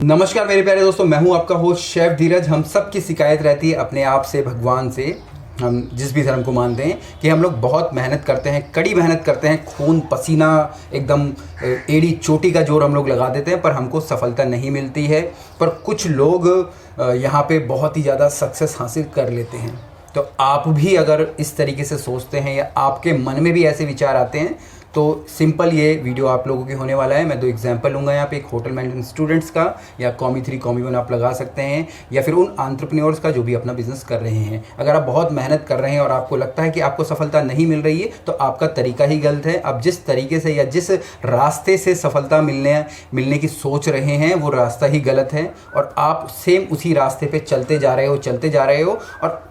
नमस्कार मेरे प्यारे दोस्तों, मैं हूं आपका होस्ट शेफ धीरज। हम सब की शिकायत रहती है अपने आप से, भगवान से, हम जिस भी धर्म को मानते हैं कि हम लोग बहुत मेहनत करते हैं, कड़ी मेहनत करते हैं, खून पसीना एकदम एड़ी चोटी का जोर हम लोग लगा देते हैं, पर हमको सफलता नहीं मिलती है। पर कुछ लोग यहाँ पे बहुत ही ज़्यादा सक्सेस हासिल कर लेते हैं। तो आप भी अगर इस तरीके से सोचते हैं या आपके मन में भी ऐसे विचार आते हैं तो सिंपल ये वीडियो आप लोगों के होने वाला है। मैं 2 एग्जांपल लूँगा यहाँ पे, एक होटल मैनेजमेंट स्टूडेंट्स का या कॉमी 3 कॉमी 1 आप लगा सकते हैं, या फिर उन एंटरप्रेन्योर्स का जो भी अपना बिजनेस कर रहे हैं। अगर आप बहुत मेहनत कर रहे हैं और आपको लगता है कि आपको सफलता नहीं मिल रही है तो आपका तरीका ही गलत है। आप जिस तरीके से या जिस रास्ते से सफलता मिलने की सोच रहे हैं वो रास्ता ही गलत है, और आप सेम उसी रास्ते पर चलते जा रहे हो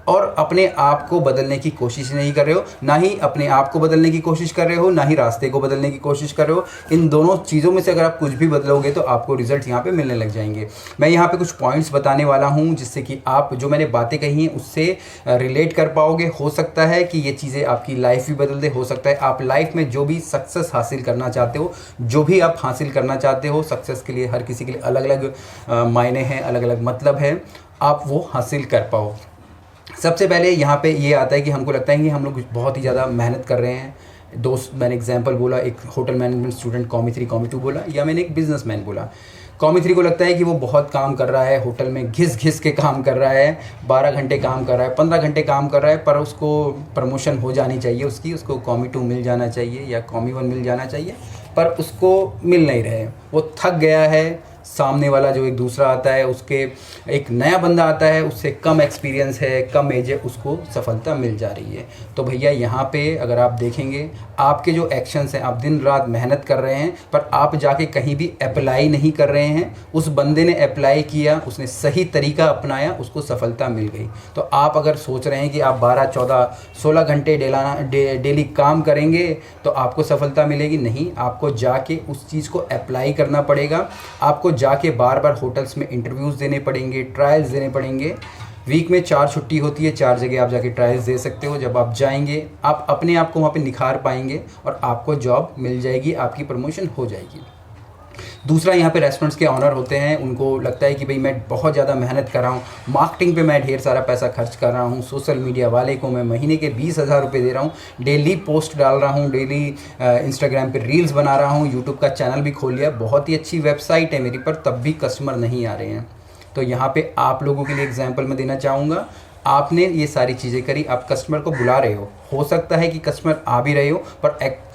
और अपने आप को बदलने की कोशिश नहीं कर रहे हो। ना ही अपने आप को बदलने की कोशिश कर रहे हो, ना ही रास्ते को बदलने की कोशिश कर रहे हो। इन दोनों चीज़ों में से अगर आप कुछ भी बदलोगे तो आपको रिजल्ट यहाँ पे मिलने लग जाएंगे। मैं यहाँ पे कुछ पॉइंट्स बताने वाला हूँ जिससे कि आप जो मैंने बातें कही हैं उससे रिलेट कर पाओगे। हो सकता है कि ये चीज़ें आपकी लाइफ भी बदल दे। हो सकता है आप लाइफ में जो भी सक्सेस हासिल करना चाहते हो, जो भी आप हासिल करना चाहते हो, सक्सेस के लिए हर किसी के लिए अलग अलग मायने हैं, अलग अलग मतलब है, आप वो हासिल कर पाओ। सबसे पहले यहाँ पे ये आता है कि हमको लगता है कि हम लोग बहुत ही ज़्यादा मेहनत कर रहे हैं। दोस्त, मैंने एग्जांपल बोला, एक होटल मैनेजमेंट स्टूडेंट कॉमी 3 कॉमी 2 बोला, या मैंने एक बिजनेसमैन बोला। कॉमी 3 को लगता है कि वो बहुत काम कर रहा है, होटल में घिस घिस के काम कर रहा है, 12 घंटे काम कर रहा है, 15 घंटे काम कर रहा है, पर उसको प्रमोशन हो जानी चाहिए, उसको कॉमी 2 मिल जाना चाहिए या कॉमी 1 मिल जाना चाहिए, पर उसको मिल नहीं रहे। वो थक गया है। सामने वाला जो एक दूसरा आता है, उसके एक नया बंदा आता है, उससे कम एक्सपीरियंस है, कम एज है, उसको सफलता मिल जा रही है। तो भैया यहाँ पे अगर आप देखेंगे, आपके जो एक्शंस हैं, आप दिन रात मेहनत कर रहे हैं पर आप जाके कहीं भी अप्लाई नहीं कर रहे हैं। उस बंदे ने अप्लाई किया, उसने सही तरीका अपनाया, उसको सफलता मिल गई। तो आप अगर सोच रहे हैं कि आप 12, 14, 16 घंटे डेली काम करेंगे तो आपको सफलता मिलेगी, नहीं। आपको जाके उस चीज़ को अप्लाई करना पड़ेगा। आपको जाके बार बार होटल्स में इंटरव्यूज़ देने पड़ेंगे, ट्रायल्स देने पड़ेंगे। वीक में 4 छुट्टी होती है, 4 जगह आप जाके ट्रायल्स दे सकते हो। जब आप जाएंगे, आप अपने आप को वहाँ पे निखार पाएंगे और आपको जॉब मिल जाएगी, आपकी प्रमोशन हो जाएगी। दूसरा, यहाँ पे रेस्टोरेंट्स के ऑनर होते हैं, उनको लगता है कि भाई मैं बहुत ज़्यादा मेहनत कर रहा हूँ, मार्केटिंग पे मैं ढेर सारा पैसा खर्च कर रहा हूँ, सोशल मीडिया वाले को मैं महीने के 20,000 रुपये दे रहा हूँ, डेली पोस्ट डाल रहा हूँ, डेली इंस्टाग्राम पे रील्स बना रहा हूँ, यूट्यूब का चैनल भी खोल लिया, बहुत ही अच्छी वेबसाइट है मेरी, पर तब भी कस्टमर नहीं आ रहे हैं। तो यहाँ पर आप लोगों के लिए एग्जाम्पल मैं देना चाहूँगा। आपने ये सारी चीज़ें करी, आप कस्टमर को बुला रहे हो सकता है कि कस्टमर आ भी रहे हो,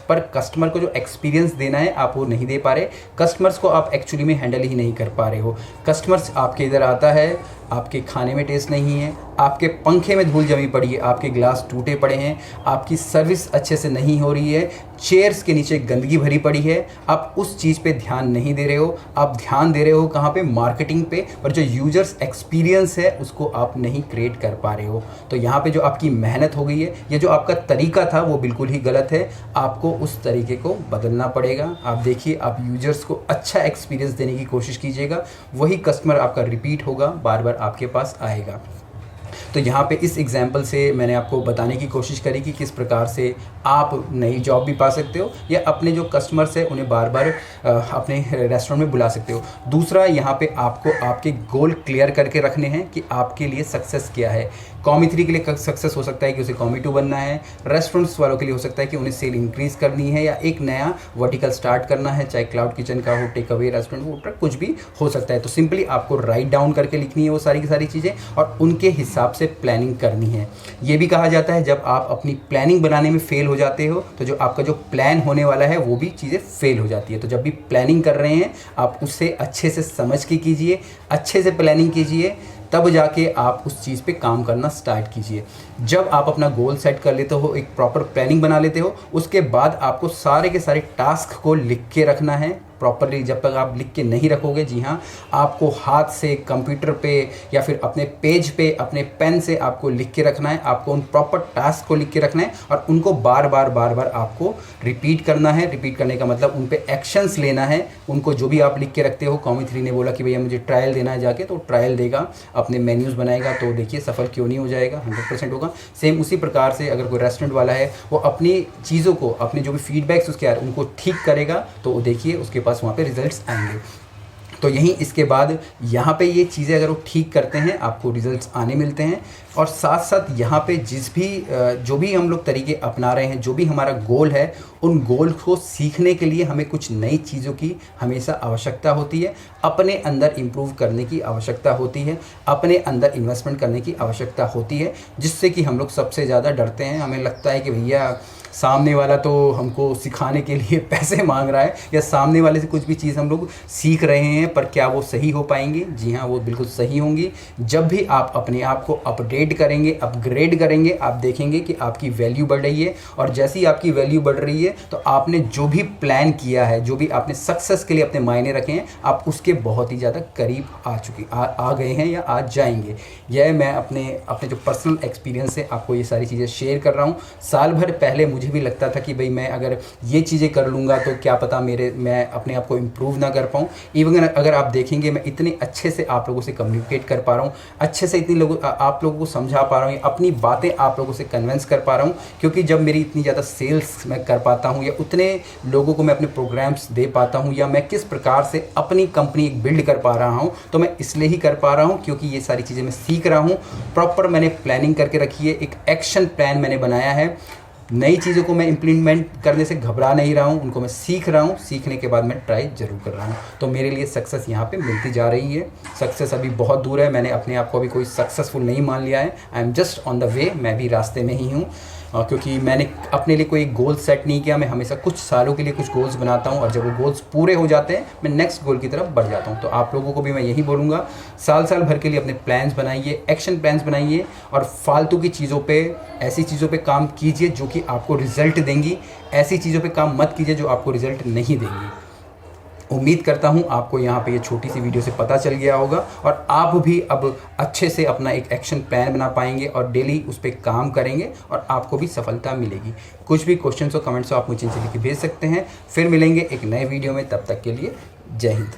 पर कस्टमर को जो एक्सपीरियंस देना है आप वो नहीं दे पा रहे। कस्टमर्स को आप एक्चुअली में हैंडल ही नहीं कर पा रहे हो। कस्टमर्स आपके इधर आता है, आपके खाने में टेस्ट नहीं है, आपके पंखे में धूल जमी पड़ी है, आपके ग्लास टूटे पड़े हैं, आपकी सर्विस अच्छे से नहीं हो रही है, चेयर्स के नीचे गंदगी भरी पड़ी है, आप उस चीज़ पे ध्यान नहीं दे रहे हो। आप ध्यान दे रहे हो कहाँ पे? मार्केटिंग पे, पर जो यूजर्स एक्सपीरियंस है उसको आप नहीं क्रिएट कर पा रहे हो। तो यहाँ पे जो आपकी मेहनत हो गई है, ये जो आपका तरीका था वो बिल्कुल ही गलत है। आपको उस तरीके को बदलना पड़ेगा। आप देखिए, आप यूजर्स को अच्छा एक्सपीरियंस देने की कोशिश कीजिएगा, वही कस्टमर आपका रिपीट होगा, बार बार आपके पास आएगा। तो यहाँ पे इस एग्जाम्पल से मैंने आपको बताने की कोशिश करी कि किस प्रकार से आप नई जॉब भी पा सकते हो या अपने जो कस्टमर्स हैं उन्हें बार बार अपने रेस्टोरेंट में बुला सकते हो। दूसरा, यहाँ पे आपको आपके गोल क्लियर करके रखने हैं कि आपके लिए सक्सेस क्या है। कॉमी 3 के लिए सक्सेस हो सकता है कि उसे कॉमी 2 बनना है। रेस्टोरेंट्स वालों के लिए हो सकता है कि उन्हें सेल इंक्रीज़ करनी है या एक नया वर्टिकल स्टार्ट करना है, चाहे क्लाउड किचन का हो, टेक अवे रेस्टोरेंट हो, कुछ भी हो सकता है। तो सिंपली आपको राइट डाउन करके लिखनी है वो सारी की सारी चीज़ें और उनके हिसाब से प्लानिंग करनी है। ये भी कहा जाता है जब आप अपनी प्लानिंग बनाने में फेल हो जाते हो तो जो आपका जो प्लान होने वाला है वो भी चीज़ें फेल हो जाती है। तो जब भी प्लानिंग कर रहे हैं आप उससे अच्छे से समझ के कीजिए, अच्छे से प्लानिंग कीजिए, तब जाके आप उस चीज़ पे काम करना स्टार्ट कीजिए। जब आप अपना गोल सेट कर लेते हो, एक प्रॉपर प्लानिंग बना लेते हो, उसके बाद आपको सारे के सारे टास्क को लिख के रखना है प्रॉपरली। जब तक आप लिख के नहीं रखोगे, जी हाँ, आपको हाथ से, कंप्यूटर पे या फिर अपने पेज पे, अपने पेन से आपको लिख के रखना है। आपको उन प्रॉपर टास्क को लिख के रखना है और उनको बार बार आपको रिपीट करना है। रिपीट करने का मतलब उन पे एक्शंस लेना है। उनको जो भी आप लिख के रखते हो, कॉमी 3 ने बोला कि भैया मुझे ट्रायल देना है जाके, तो ट्रायल देगा, अपने मेन्यूज़ बनाएगा, तो देखिए सफल क्यों नहीं हो जाएगा, 100% होगा। सेम उसी प्रकार से अगर कोई रेस्टोरेंट वाला है, वो अपनी चीज़ों को, अपने जो भी फीडबैक्स उसके आ रहे हैं उनको ठीक करेगा, तो देखिए उसके पास वहाँ पे रिजल्ट्स आएंगे। तो यहीं इसके बाद यहाँ पे ये चीज़ें अगर वो ठीक करते हैं आपको रिजल्ट्स आने मिलते हैं। और साथ साथ यहाँ पे जो भी हम लोग तरीके अपना रहे हैं, जो भी हमारा गोल है, उन गोल को सीखने के लिए हमें कुछ नई चीज़ों की हमेशा आवश्यकता होती है, अपने अंदर इम्प्रूव करने की आवश्यकता होती है, अपने अंदर इन्वेस्टमेंट करने की आवश्यकता होती है, जिससे कि हम लोग सबसे ज़्यादा डरते हैं। हमें लगता है कि भैया सामने वाला तो हमको सिखाने के लिए पैसे मांग रहा है, या सामने वाले से कुछ भी चीज़ हम लोग सीख रहे हैं, पर क्या वो सही हो पाएंगी? जी हाँ, वो बिल्कुल सही होंगी। जब भी आप अपने आप को अपडेट करेंगे, अपग्रेड करेंगे, आप देखेंगे कि आपकी वैल्यू बढ़ रही है। और जैसे ही आपकी वैल्यू बढ़ रही है तो आपने जो भी प्लान किया है, जो भी आपने सक्सेस के लिए अपने मायने रखे हैं, आप उसके बहुत ही ज़्यादा करीब आ गए हैं या आ जाएंगे। यह मैं अपने जो पर्सनल एक्सपीरियंस है आपको ये सारी चीज़ें शेयर कर रहा हूँ। साल भर पहले मुझे भी लगता था कि भाई मैं अगर ये चीज़ें कर लूँगा तो क्या पता मैं अपने आप को इम्प्रूव ना कर पाऊँ। इवन अगर आप देखेंगे मैं इतने अच्छे से आप लोगों से कम्युनिकेट कर पा रहा हूँ, अच्छे से आप लोगों को समझा पा रहा हूँ, अपनी बातें आप लोगों से कन्विंस कर पा रहा हूँ, क्योंकि जब मेरी इतनी ज़्यादा सेल्स मैं कर पाता हूँ, या उतने लोगों को मैं अपने प्रोग्राम्स दे पाता हूँ, या मैं किस प्रकार से अपनी कंपनी बिल्ड कर पा रहा हूँ, तो मैं इसलिए ही कर पा रहा हूँ क्योंकि ये सारी चीज़ें मैं सीख रहा हूँ। प्रॉपर मैंने प्लानिंग करके रखी है, एक एक्शन प्लान मैंने बनाया है। नई चीज़ों को मैं इम्प्लीमेंट करने से घबरा नहीं रहा हूँ, उनको मैं सीख रहा हूँ, सीखने के बाद मैं ट्राई ज़रूर कर रहा हूँ। तो मेरे लिए सक्सेस यहाँ पे मिलती जा रही है। सक्सेस अभी बहुत दूर है, मैंने अपने आप को अभी कोई सक्सेसफुल नहीं मान लिया है। I am just on the way, मैं भी रास्ते में ही हूँ, क्योंकि मैंने अपने लिए कोई गोल सेट नहीं किया। मैं हमेशा कुछ सालों के लिए कुछ गोल्स बनाता हूँ, और जब वो गोल्स पूरे हो जाते हैं मैं नेक्स्ट गोल की तरफ बढ़ जाता हूँ। तो आप लोगों को भी मैं यही बोलूँगा, साल भर के लिए अपने प्लान्स बनाइए, एक्शन प्लान्स बनाइए, और फालतू की चीज़ों पे, ऐसी चीज़ों पे काम कीजिए जो कि आपको रिजल्ट देंगी। ऐसी चीज़ों पे काम मत कीजिए जो आपको रिजल्ट नहीं देंगी। उम्मीद करता हूँ आपको यहाँ पे ये छोटी सी वीडियो से पता चल गया होगा, और आप भी अब अच्छे से अपना एक एक्शन प्लान बना पाएंगे और डेली उस पर काम करेंगे, और आपको भी सफलता मिलेगी। कुछ भी क्वेश्चन हो, कमेंट्स हो, आप मुझे नीचे लिख के भेज सकते हैं। फिर मिलेंगे एक नए वीडियो में, तब तक के लिए जय हिंद।